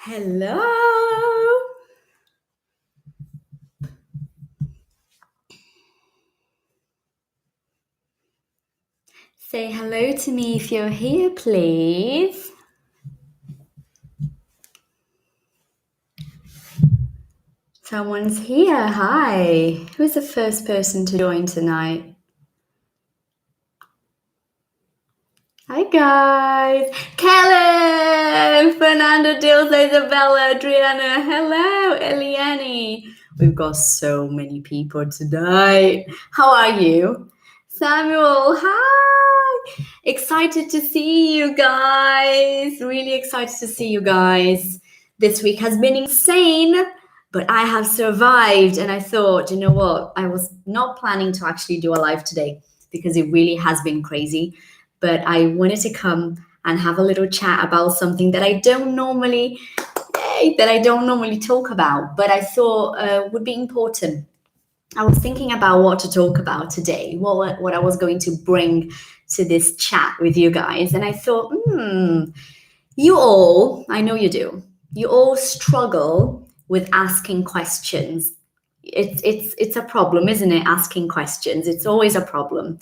Hello. Say hello to me if you're here, please. Someone's here. Hi. Who's the first person to join tonight? Hi, guys. Kellen, Fernando, Dilsa, Isabella, Adriana. Hello, Eliane. We've got so many people tonight. How are you? Samuel, hi. Excited to see you guys. Really excited to see you guys. This week has been insane, but I have survived. And I thought, you know what? I was not planning to actually do a live today because it really has been crazy. But I wanted to come and have a little chat about something that I don't normally talk about, but I thought would be important. I was thinking about what to talk about today, what I was going to bring to this chat with you guys. And I thought, you all, I know you do, you all struggle with asking questions. It's a problem, isn't it? Asking questions. It's always a problem.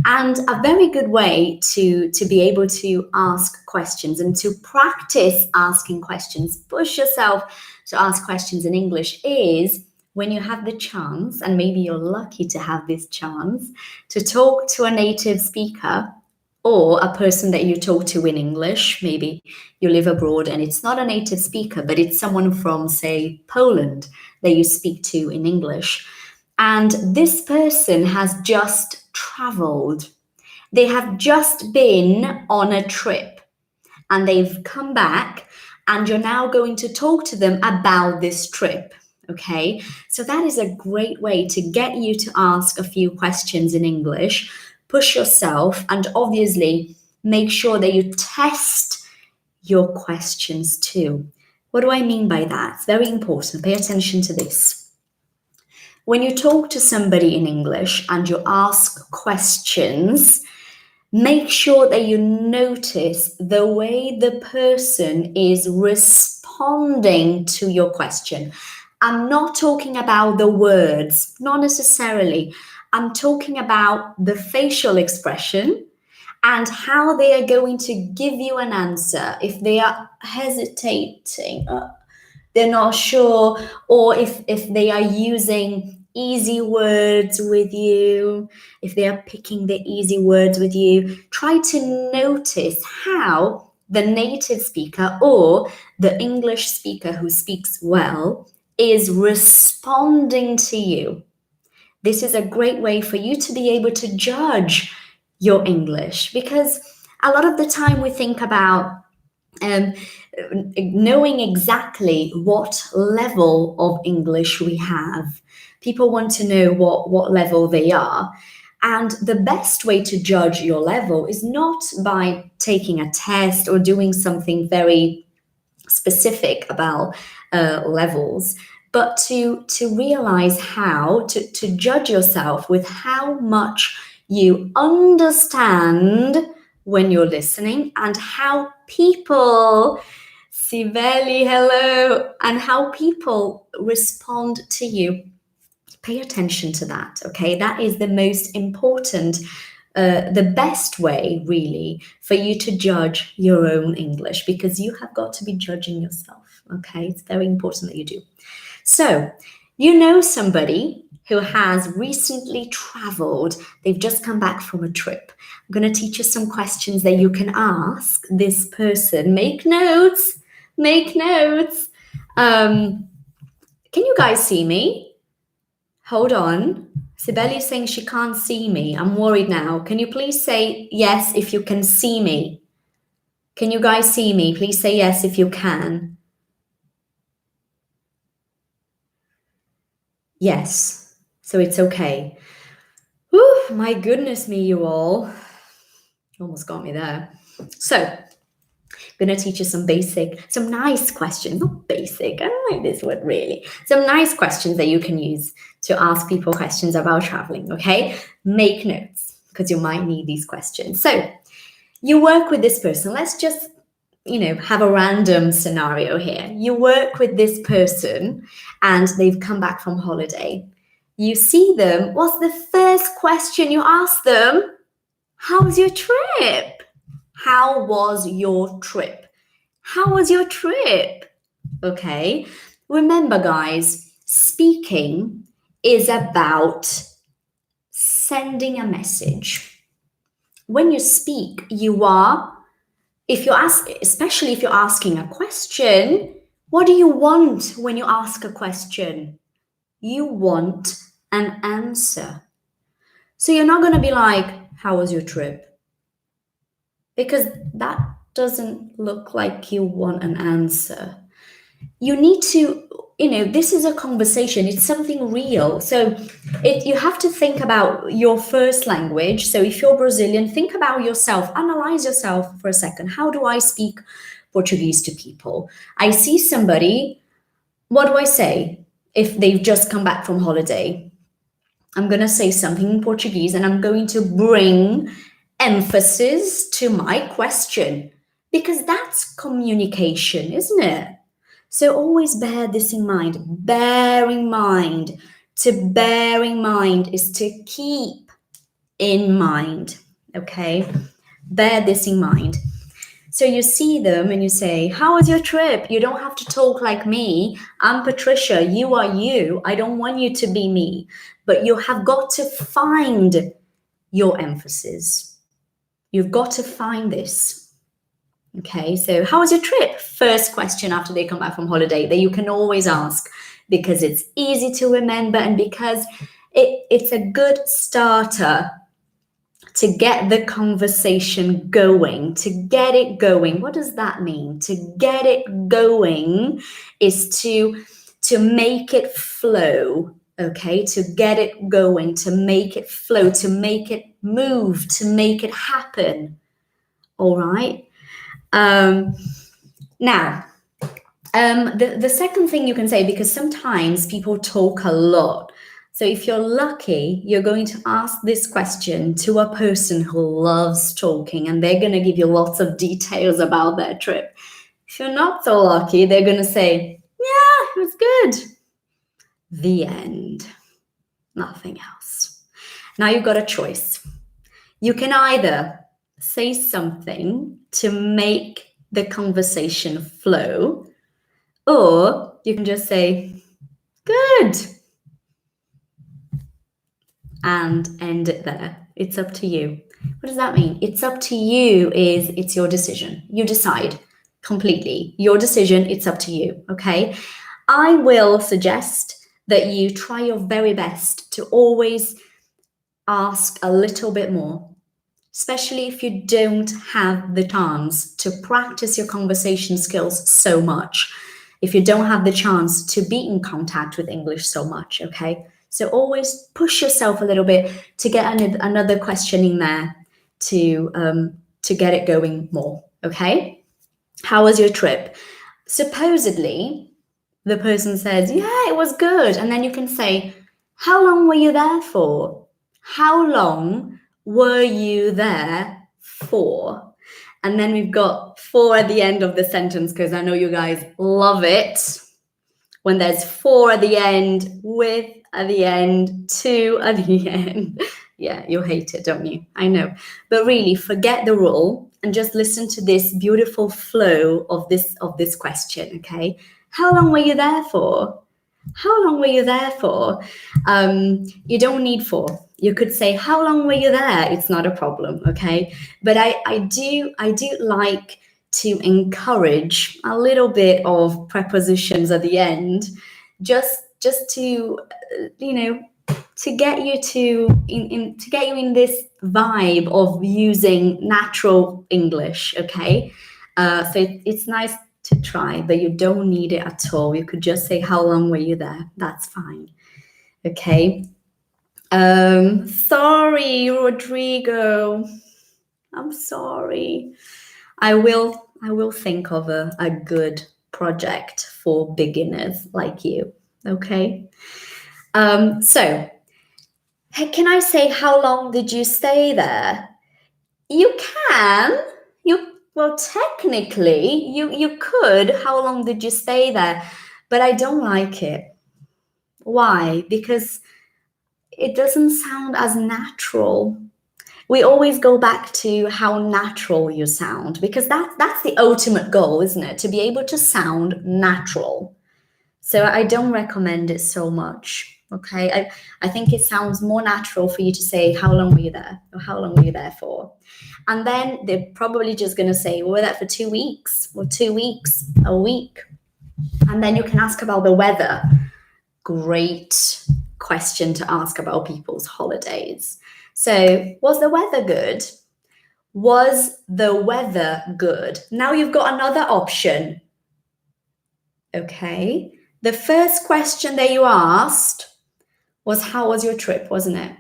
And a very good way to be able to ask questions and to practice asking questions, push yourself to ask questions in English is when you have the chance, and maybe you're lucky to have this chance, to talk to a native speaker or a person that you talk to in English. Maybe you live abroad and it's not a native speaker, but it's someone from, say, Poland that you speak to in English. And this person has just traveled. They have just been on a trip and they've come back, and you're now going to talk to them about this trip. Okay, so that is a great way to get you to ask a few questions in English, push yourself, and obviously make sure that you test your questions too. What do I mean by that? It's very important. Pay attention to this. When you talk to somebody in English and you ask questions, make sure that you notice the way the person is responding to your question. I'm not talking about the words, not necessarily. I'm talking about the facial expression and how they are going to give you an answer. If they are hesitating, they're not sure, or if they are using easy words with you, if they are picking the easy words with you, try to notice how the native speaker or the English speaker who speaks well is responding to you. This is a great way for you to be able to judge your English, because a lot of the time we think about knowing exactly what level of English we have. People want to know what level they are. And the best way to judge your level is not by taking a test or doing something very specific about levels, but to realize how to judge yourself with how much you understand when you're listening, and how people, Sibeli, hello, and how people respond to you. Pay attention to that, okay? That is the most important, the best way, really, for you to judge your own English, because you have got to be judging yourself, okay? It's very important that you do. So, you know somebody who has recently traveled. They've just come back from a trip. I'm going to teach you some questions that you can ask this person. Make notes. Make notes. Can you guys see me? Hold on. Sibeli is saying she can't see me. I'm worried now. Can you please say yes if you can see me? Can you guys see me? Please say yes if you can. Yes. So it's okay. Whew, my goodness me, you all. You almost got me there. So I'm going to teach you some nice questions. Not basic, I don't like this word really. Some nice questions that you can use to ask people questions about traveling, okay? Make notes, because you might need these questions. So you work with this person. Let's just have a random scenario here. You work with this person and they've come back from holiday. You see them. What's the first question you ask them? How was your trip? How was your trip? How was your trip? Okay. Remember, guys, speaking is about sending a message. When you speak, especially if you're asking a question, what do you want when you ask a question? You want an answer. So you're not going to be like, how was your trip? Because that doesn't look like you want an answer. You need to, this is a conversation. It's something real. So you have to think about your first language. So if you're Brazilian, think about yourself. Analyze yourself for a second. How do I speak Portuguese to people? I see somebody, what do I say if they've just come back from holiday? I'm going to say something in Portuguese and I'm going to bring emphasis to my question because that's communication, isn't it? So always bear this in mind. Bear in mind. To bear in mind is to keep in mind, okay? Bear this in mind. So you see them and you say, how was your trip? You don't have to talk like me. I'm Patricia. You are you. I don't want you to be me. But you have got to find your emphasis. You've got to find this. Okay, so how was your trip? First question after they come back from holiday that you can always ask because it's easy to remember and because it's a good starter to get the conversation going, to get it going. What does that mean? To get it going is to make it flow, okay? To get it going, to make it flow, to make it move, to make it happen, all right? Now, the second thing you can say, because sometimes people talk a lot. So if you're lucky, you're going to ask this question to a person who loves talking and they're going to give you lots of details about their trip. If you're not so lucky, they're going to say, yeah, it was good. The end. Nothing else. Now you've got a choice. You can either say something to make the conversation flow, or you can just say, good, and end it there. It's up to you. What does that mean? It's up to you it's your decision. You decide completely. Your decision, it's up to you, okay? I will suggest that you try your very best to always ask a little bit more, especially if you don't have the chance to practice your conversation skills so much, if you don't have the chance to be in contact with English so much, okay? So always push yourself a little bit to get another question in there to get it going more, okay? How was your trip? Supposedly, the person says, yeah, it was good. And then you can say, how long were you there for? How long were you there for? And then we've got for at the end of the sentence, because I know you guys love it. When there's for at the end, with at the end, to at the end. Yeah, you hate it, don't you? I know. But really, forget the rule and just listen to this beautiful flow of this question, okay? How long were you there for? How long were you there for? You don't need for. You could say, how long were you there? It's not a problem, okay? But I do like to encourage a little bit of prepositions at the end, just to, to get you to get you in this vibe of using natural English, okay? So it's nice to try, but you don't need it at all. You could just say, how long were you there? That's fine. Okay. Sorry, Rodrigo. I'm sorry. I will think of a good project for beginners like you. Okay. So can I say, how long did you stay there? You can. Well, technically, you could. How long did you stay there? But I don't like it. Why? Because it doesn't sound as natural. We always go back to how natural you sound, because that's the ultimate goal, isn't it? To be able to sound natural. So I don't recommend it so much. Okay, I think it sounds more natural for you to say, how long were you there? Or how long were you there for? And then they're probably just going to say, we were there for 2 weeks, or 2 weeks, a week. And then you can ask about the weather. Great question to ask about people's holidays. So, was the weather good? Was the weather good? Now you've got another option. Okay. The first question that you asked was, how was your trip, wasn't it?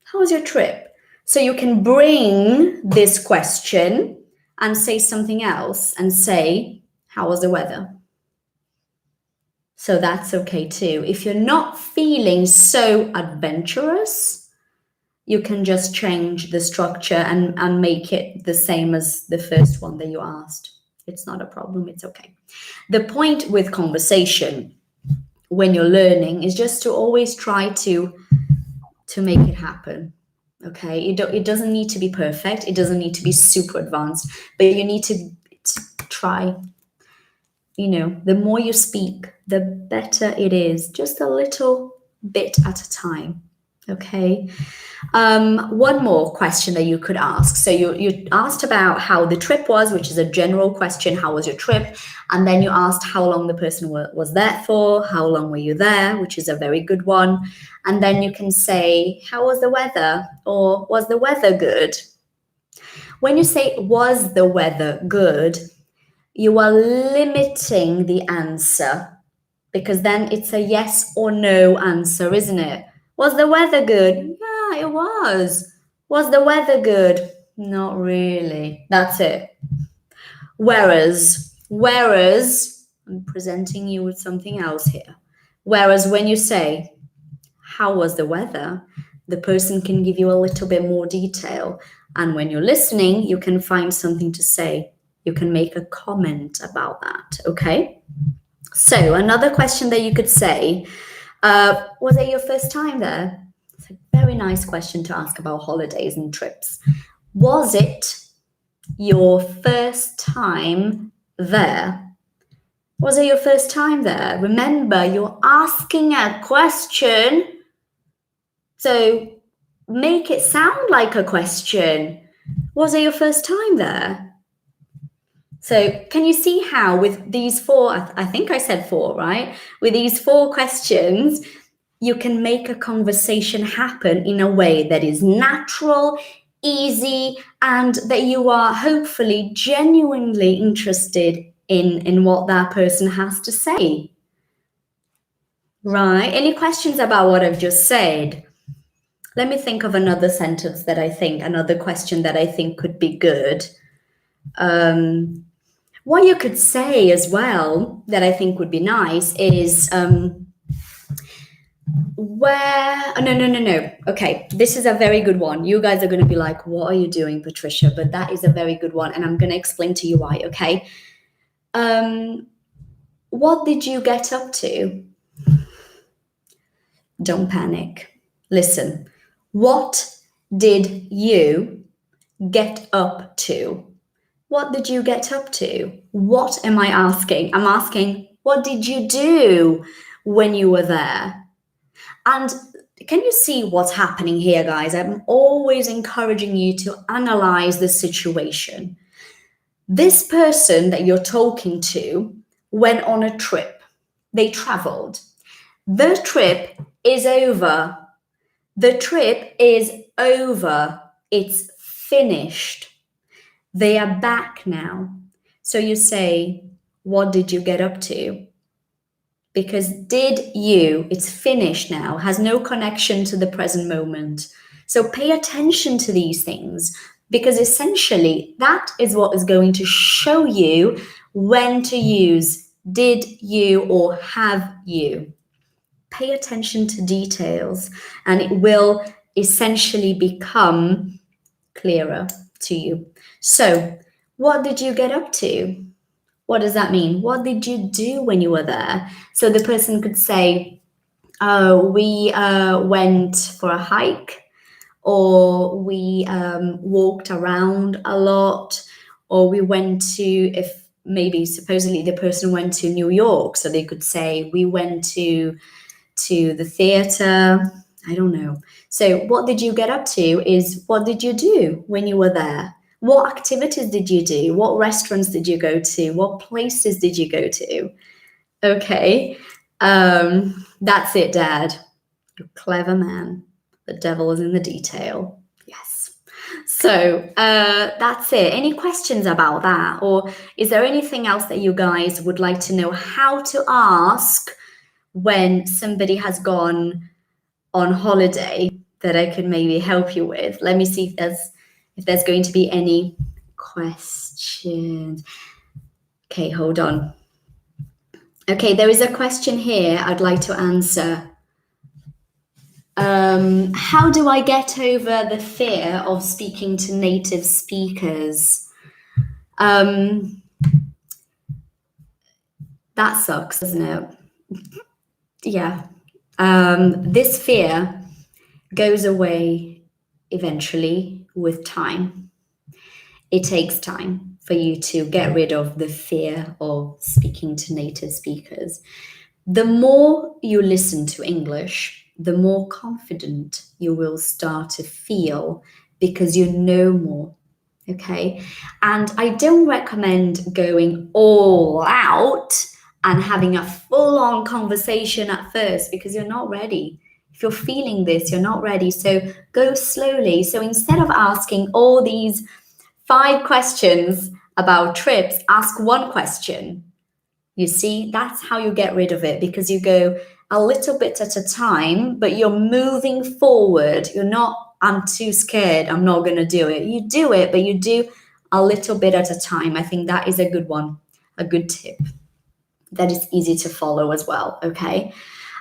How was your trip? So you can bring this question and say something else and say, how was the weather? So that's okay too. If you're not feeling so adventurous, you can just change the structure and make it the same as the first one that you asked. It's not a problem, it's okay. The point with conversation when you're learning is just to always try to make it happen. Okay, it doesn't need to be perfect, it doesn't need to be super advanced, but you need to try. You know, the more you speak, the better it is, just a little bit at a time. Okay. One more question that you could ask. So you asked about how the trip was, which is a general question. How was your trip? And then you asked how long the person was there for. How long were you there? Which is a very good one. And then you can say, how was the weather? Or was the weather good? When you say, was the weather good, you are limiting the answer, because then it's a yes or no answer, isn't it? Was the weather good? Yeah, it was. Was the weather good? Not really. That's it. Whereas, I'm presenting you with something else here. Whereas when you say, how was the weather? The person can give you a little bit more detail. And when you're listening, you can find something to say. You can make a comment about that, okay? So another question that you could say, was it your first time there? It's a very nice question to ask about holidays and trips. Was it your first time there? Was it your first time there? Remember, you're asking a question, so make it sound like a question. Was it your first time there? So can you see how with these 4, I think I said 4, right? With these 4 questions, you can make a conversation happen in a way that is natural, easy, and that you are hopefully genuinely interested in what that person has to say. Right? Any questions about what I've just said? Let me think of another sentence that another question that I think could be good. What you could say as well that I think would be nice is no. Okay, this is a very good one. You guys are going to be like, what are you doing, Patricia? But that is a very good one, and I'm going to explain to you why, okay? What did you get up to? Don't panic. Listen, what did you get up to? What did you get up to? What am I asking? I'm asking, what did you do when you were there? And can you see what's happening here, guys? I'm always encouraging you to analyze the situation. This person that you're talking to went on a trip. They traveled. The trip is over. The trip is over. It's finished. They are back now. So you say, what did you get up to? Because did you, it's finished now, has no connection to the present moment. So pay attention to these things, because essentially that is what is going to show you when to use did you or have you. Pay attention to details and it will essentially become clearer to you. So What did you get up to? What does that mean? What did you do when you were there? So the person could say, oh, we went for a hike, or we walked around a lot, or we went to, if maybe supposedly the person went to New York, so they could say, we went to the theater. I don't know. So what did you get up to is what did you do when you were there? What activities did you do? What restaurants did you go to? What places did you go to? Okay, that's it, Dad. You're a clever man. The devil is in the detail. Yes. So that's it. Any questions about that? Or is there anything else that you guys would like to know how to ask when somebody has gone on holiday that I could maybe help you with? Let me see if there's going to be any questions. Okay, hold on. Okay, there is a question here I'd like to answer. How do I get over the fear of speaking to native speakers? That sucks, doesn't it? Yeah. This fear goes away eventually with time. It takes time for you to get rid of the fear of speaking to native speakers. The more you listen to English, the more confident you will start to feel because you know more, okay? And I don't recommend going all out and having a full-on conversation at first because you're not ready. If you're feeling this, you're not ready. So go slowly. So instead of asking all these 5 questions about trips, ask one question. You see, that's how you get rid of it, because you go a little bit at a time, but you're moving forward. You're not, I'm too scared, I'm not going to do it. You do it, but you do a little bit at a time. I think that is a good one, a good tip that is easy to follow as well, okay?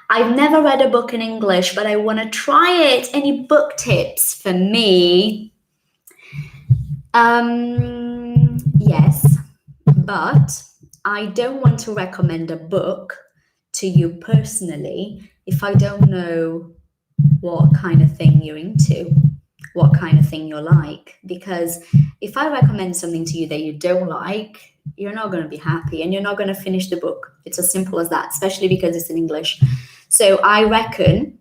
I've never read a book in English, but I want to try it. Any book tips for me? Yes, but I don't want to recommend a book to you personally if I don't know what kind of thing you're into, what kind of thing you're like. Because if I recommend something to you that you don't like, you're not going to be happy and you're not going to finish the book. It's as simple as that, especially because it's in English. So I reckon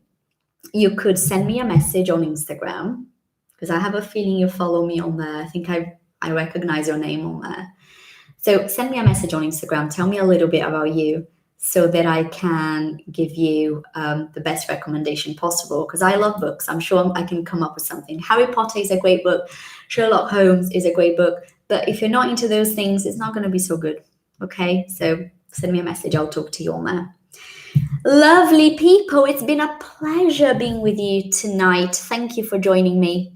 you could send me a message on Instagram, because I have a feeling you follow me on there. I think I recognize your name on there. So send me a message on Instagram. Tell me a little bit about you so that I can give you the best recommendation possible, because I love books. I'm sure I can come up with something. Harry Potter is a great book. Sherlock Holmes is a great book. But if you're not into those things, it's not going to be so good. Okay? So send me a message. I'll talk to you on there. Lovely people. It's been a pleasure being with you tonight. Thank you for joining me.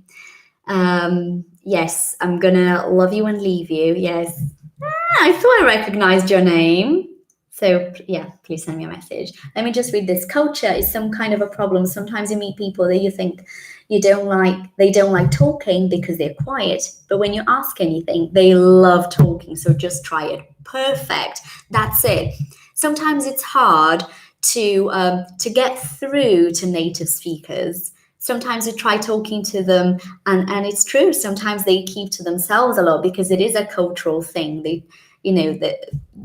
Yes, I'm going to love you and leave you. Yes. I thought I recognized your name. So yeah, please send me a message. Let me just read this. Culture is some kind of a problem. Sometimes you meet people that you think they don't like talking because they're quiet. But when you ask anything, they love talking. So just try it. Perfect. That's it. Sometimes it's hard to get through to native speakers. Sometimes you try talking to them and it's true. Sometimes they keep to themselves a lot because it is a cultural thing. The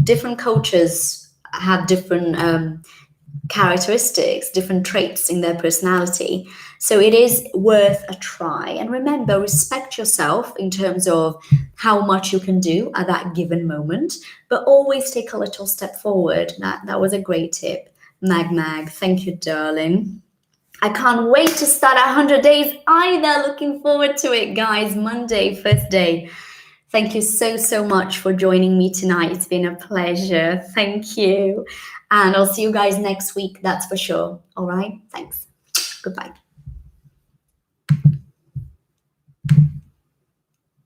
different cultures have different characteristics, different traits in their personality. So it is worth a try. And remember, respect yourself in terms of how much you can do at that given moment, but always take a little step forward. That was a great tip. Mag, thank you, darling. I can't wait to start 100 days either. Looking forward to it, guys. Monday, first day. Thank you so much for joining me tonight. It's been a pleasure. Thank you. And I'll see you guys next week, that's for sure. All right? Thanks. Goodbye.